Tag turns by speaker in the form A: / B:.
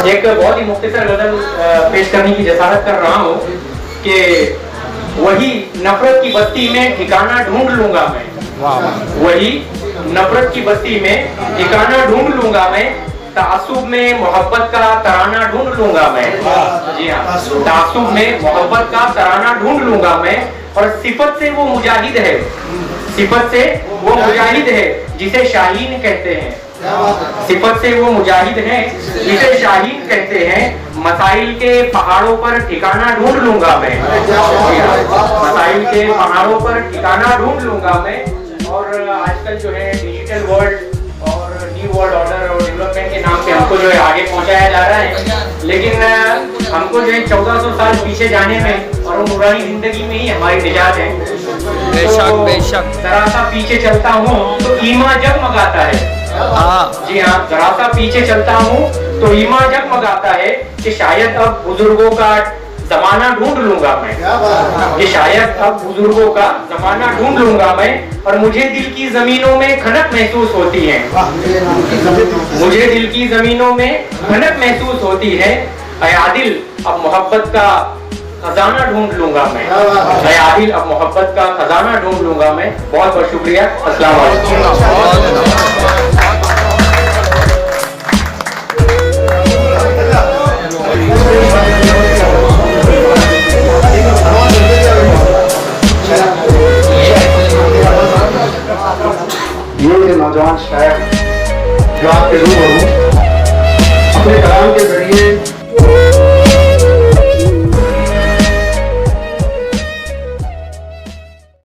A: एक बहुत ही मुख्तसर गजल पेश करने की जसारत कर रहा हूँ कि वही नफरत की बस्ती में ठिकाना ढूंढ लूंगा मैं, वही नफरत की बस्ती में ठिकाना ढूंढ लूंगा मैं, तासुब में मोहब्बत का तराना ढूंढ लूंगा मैं। जी हाँ, तासुब में मोहब्बत का तराना ढूंढ लूंगा मैं। और सिफत से वो मुजाहिद है, सिफत से वो मुजाहिद है जिसे शाहीन कहते हैं, सिफत से वो मुजाहिद है जिसे शाहीन कहते हैं। मसाइल के पहाड़ों पर ठिकाना ढूंढ लूंगा मैं, मसाइल के पहाड़ों पर ठिकाना ढूंढ लूंगा मैं। और आजकल जो है डिजिटल वर्ल्ड और न्यू वर्ल्ड ऑर्डर और डेवलपमेंट के नाम पे हमको जो है आगे पहुंचाया जा रहा है, लेकिन हमको जो है 1400 साल पीछे जाने में और नूरानी जिंदगी में ही हमारी निजात है।
B: बेशक बेशक।
A: जरा सा पीछे चलता हूँ तो ईमान जगमगाता है। जी हाँ, जरा सा पीछे चलता हूँ तो ईमान जगमगाता है कि शायद अब बुजुर्गों का जमाना ढूंढ लूंगा मैं, कि शायद अब बुजुर्गों का जमाना ढूंढ लूंगा मैं। और मुझे दिल की जमीनों में खनक महसूस होती है, मुझे दिल की जमीनों में खनक महसूस होती है। ऐ आदिल अब मोहब्बत का खजाना ढूंढ लूंगा मैं, ऐ आदिल अब मोहब्बत का खजाना ढूंढ लूंगा मैं। बहुत बहुत शुक्रिया। अस्सलाम वालेकुम।
C: ये नौजवान शायर जो आपके रूबरू अपने कलाम के जरिए